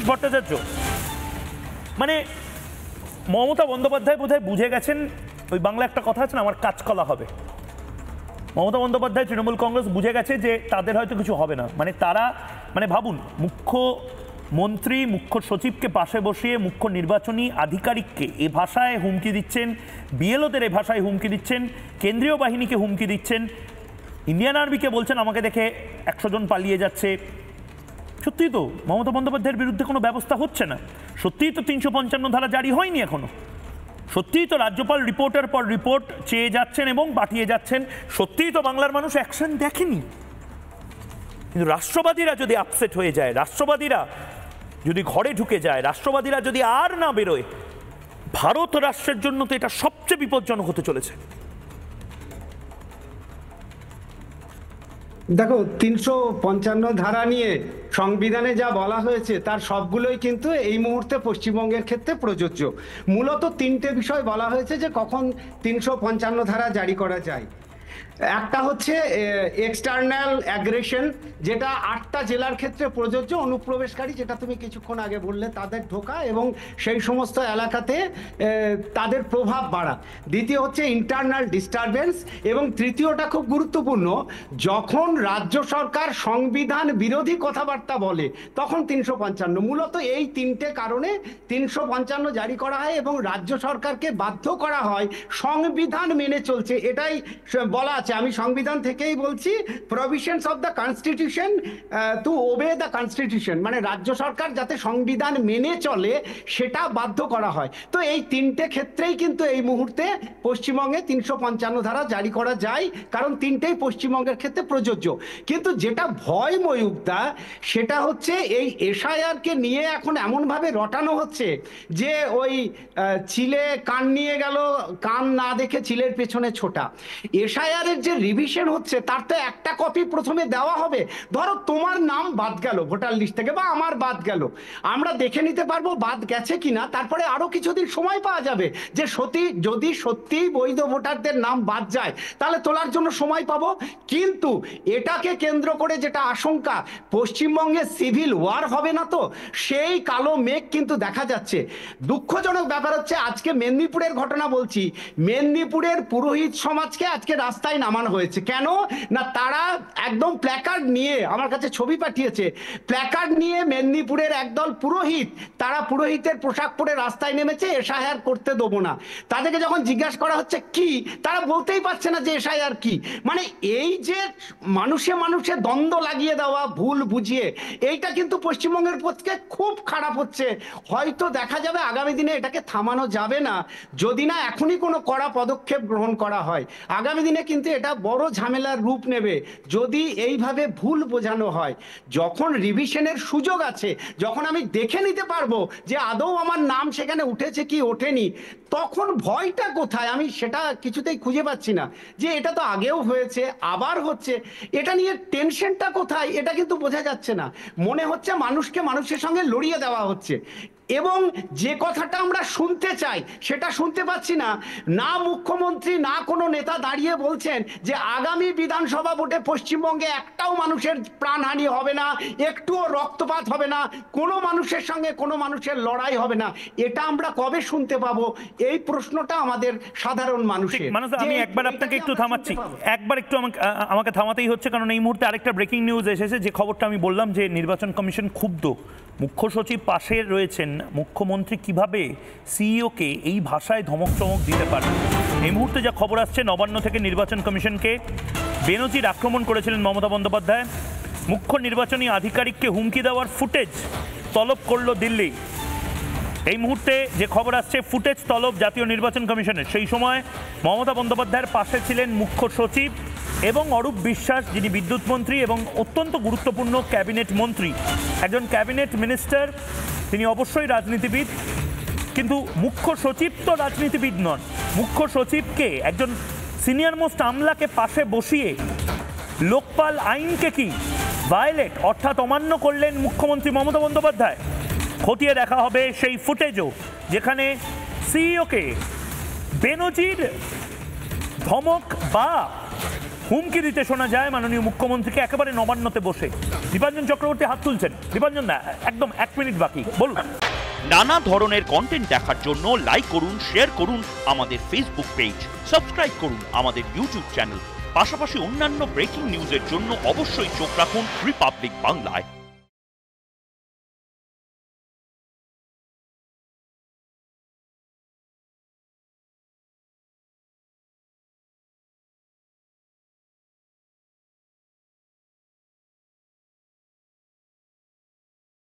ভট্টাচার্য, মানে মমতা বন্দ্যোপাধ্যায় বোধহয় বুঝে গেছেন, ওই বাংলা একটা কথা আছে না, আমার কাঁচকলা হবে। মমতা বন্দ্যোপাধ্যায় তৃণমূল কংগ্রেস বুঝে গেছে যে তাদের হয়তো কিছু হবে না। মানে তারা, মানে ভাবুন, মুখ্যমন্ত্রী মুখ্য সচিবকে পাশে বসিয়ে মুখ্য নির্বাচনী আধিকারিককে এ ভাষায় হুমকি দিচ্ছেন, বিএলওদের এ ভাষায় হুমকি দিচ্ছেন, কেন্দ্রীয় বাহিনীকে হুমকি দিচ্ছেন, ইন্ডিয়ান আর্মিকে বলছেন আমাকে দেখে 100 জন পালিয়ে যাচ্ছে। সত্যিই তো মমতা বন্দ্যোপাধ্যায়ের বিরুদ্ধে কোনো ব্যবস্থা হচ্ছে না। সত্যিই তো 355 ধারা জারি হয়নি এখনো। সত্যিই তো রাজ্যপাল রিপোর্টের পর রিপোর্ট চেয়ে যাচ্ছেন এবং পাঠিয়ে যাচ্ছেন। সত্যিই তো বাংলার মানুষ অ্যাকশন দেখেনি। কিন্তু রাষ্ট্রবাদীরা যদি আপসেট হয়ে যায়, রাষ্ট্রবাদীরা যদি ঘরে ঢুকে যায়, রাষ্ট্রবাদীরা যদি আর না বেরোয়, ভারত রাষ্ট্রের জন্য তো এটা সবচেয়ে বিপজ্জনক হতে চলেছে। দেখো, 355 ধারা নিয়ে সংবিধানে যা বলা হয়েছে তার সবগুলোই কিন্তু এই মুহূর্তে পশ্চিমবঙ্গের ক্ষেত্রে প্রযোজ্য। মূলত 3টে বিষয় বলা হয়েছে যে কখন 355 ধারা জারি করা যায়। একটা হচ্ছে এক্সটার্নাল অ্যাগ্রেশন, যেটা 8টা জেলার ক্ষেত্রে প্রযোজ্য। অনুপ্রবেশকারী, যেটা তুমি কিছুক্ষণ আগে বললে, তাদের ঢোকা এবং সেই সমস্ত এলাকাতে তাদের প্রভাব বাড়া। দ্বিতীয় হচ্ছে ইন্টারনাল ডিস্টারবেন্স, এবং তৃতীয়টা খুব গুরুত্বপূর্ণ, যখন রাজ্য সরকার সংবিধান বিরোধী কথাবার্তা বলে তখন 355। মূলত এই 3টে কারণে 355 জারি করা হয় এবং রাজ্য সরকারকে বাধ্য করা হয় সংবিধান মেনে চলছে। এটাই বলা আছে, আমি সংবিধান থেকেই বলছি, provisions of the constitution two ওবে the constitution, মানে রাজ্য সরকার যাতে সংবিধান মেনে চলে সেটা বাধ্য করা হয়। তো এই 3টে ক্ষেত্রেই কিন্তু এই মুহূর্তে পশ্চিমবঙ্গে 355 ধারা জারি করা যায়, কারণ 3টেই পশ্চিমবঙ্গের ক্ষেত্রে প্রযোজ্য। কিন্তু যেটা ভয় ময়ূকদা, সেটা হচ্ছে এই এসআইআরকে নিয়ে এখন এমনভাবে রটানো হচ্ছে যে ওই চিলে কান নিয়ে গেল, কান না দেখে চিলের পেছনে ছোটা। এসআইআরের যে রিভিশন হচ্ছে তার তো একটা কপি প্রথমে দেওয়া হবে। ধরো তোমার নাম বাদ গেল ভোটার লিস্ট থেকে, বা আমার বাদ গেল, আমরা দেখে নিতে পারবো বাদ গেছে কিনা। তারপরে আরো কিছুদিন সময় পাওয়া যাবে যে যদি সত্যিই বৈধ ভোটারদের নাম বাদ যায় তাহলে তোলার জন্য সময় পাবো। কিন্তু এটাকে কেন্দ্র করে যেটা আশঙ্কা, পশ্চিমবঙ্গে সিভিল ওয়ার হবে না তো, সেই কালো মেঘ কিন্তু দেখা যাচ্ছে। দুঃখজনক ব্যাপার হচ্ছে, আজকে মেদিনীপুরের ঘটনা বলছি, মেদিনীপুরের পুরোহিত সমাজকে আজকে রাস্তায় নামানো হয়েছে। কেন না, তারা একদম প্ল্যাকার্ড নিয়ে, আমার কাছে ছবি পাঠিয়েছে, প্ল্যাকার্ড নিয়ে মেদিনীপুরের একদল পুরোহিত, তারা পুরোহিতের পোশাক পরে রাস্তায় নেমেছে, এসআইআর করতে দেবো না। তাদেরকে যখন জিজ্ঞাসা করা হচ্ছে কি, তারা বলতেই পারছে না যে এসআইআর কি। মানে এই যে মানুষে মানুষে দ্বন্দ্ব লাগিয়ে দেওয়া, ভুল বুঝিয়ে, এইটা কিন্তু পশ্চিমবঙ্গের পক্ষে খুব খারাপ হচ্ছে। হয়তো দেখা যাবে আগামী দিনে এটাকে থামানো যাবে না, যদি না এখনই কোনো কড়া পদক্ষেপ গ্রহণ করা হয়। আগামী দিনে কিন্তু এটা বড় ঝামেলার রূপ নেবে যদি এইভাবে ভুল বোঝানো হয়। যখন রিভিশনের সুযোগ আছে, যখন আমি দেখে নিতে পারবো যে আদৌ আমার নাম সেখানে উঠেছে কি ওঠেনি, তখন ভয়টা কোথায় আমি সেটা কিছুতেই খুঁজে পাচ্ছি না। যে এটা তো আগেও হয়েছে, আবার হচ্ছে, এটা নিয়ে টেনশনটা কোথায় এটা কিন্তু বোঝা যাচ্ছে না। মনে হচ্ছে মানুষকে মানুষের সঙ্গে লড়িয়ে দেওয়া হচ্ছে, এবং যে কথাটা আমরা শুনতে চাই সেটা শুনতে পাচ্ছি না। না মুখ্যমন্ত্রী না কোনো নেতা দাঁড়িয়ে বলছেন যে আগামী বিধানসভা ভোটে পশ্চিমবঙ্গে একটাও মানুষের প্রাণহানি হবে না, একটুও রক্তপাত হবে না, কোনো মানুষের সঙ্গে কোনো মানুষের লড়াই হবে না। এটা আমরা কবে শুনতে পাবো? এই প্রশ্নটা আমাদের সাধারণ মানুষের। আমি একবার আপনাকে একটু থামাচ্ছি, একবার একটু আমাকে থামাতেই হচ্ছে, কারণ এই মুহূর্তে আরেকটা ব্রেকিং নিউজ এসেছে, যে খবরটা আমি বললাম যে নির্বাচন কমিশন ক্ষুব্ধ, মুখ্য সচিব পাশে রয়েছেন, মুখ্যমন্ত্রী কিভাবে সিইওকে এই ভাষায় ধমক চমক দিতে পারেন। এই মুহূর্তে যা খবর আসছে, নবান্ন থেকে নির্বাচন কমিশনকে বেনজির আক্রমণ করেছিলেন মমতা বন্দ্যোপাধ্যায়। মুখ্য নির্বাচনী আধিকারিককে হুমকি দেওয়ার ফুটেজ তলব করল দিল্লি। এই মুহূর্তে যে খবর আসছে, ফুটেজ তলব জাতীয় নির্বাচন কমিশনের। সেই সময় মমতা বন্দ্যোপাধ্যায়ের পাশে ছিলেন মুখ্য সচিব এবং অরূপ বিশ্বাস, যিনি বিদ্যুৎ মন্ত্রী এবং অত্যন্ত গুরুত্বপূর্ণ ক্যাবিনেট মন্ত্রী, একজন ক্যাবিনেট মিনিস্টার। তিনি অবশ্যই রাজনীতিবিদ, কিন্তু মুখ্য সচিব তো রাজনীতিবিদ নন। মুখ্য সচিবকে, একজন সিনিয়র মোস্ট আমলাকে পাশে বসিয়ে লোকপাল আইনকে কি ভায়োলেট, অর্থাৎ অমান্য করলেন মুখ্যমন্ত্রী মমতা বন্দ্যোপাধ্যায়। খতিয়ে দেখা হবে সেই ফুটেজও, যেখানে সিইওকে বেনজির ধমক বা হুমকি দিতে শোনা যায় মাননীয় মুখ্যমন্ত্রীকে একেবারে নবান্নতে বসে। দীপাঞ্জন চক্রবর্তী হাত তুলছেন। দীপাঞ্জন দা, একদম 1 মিনিট বাকি, বলুন। নানা ধরনের কন্টেন্ট দেখার জন্য লাইক করুন, শেয়ার করুন আমাদের ফেসবুক পেজ, সাবস্ক্রাইব করুন আমাদের ইউটিউব চ্যানেল। পাশাপাশি অন্যান্য ব্রেকিং নিউজের জন্য অবশ্যই চোখ রাখুন রিপাবলিক বাংলায়।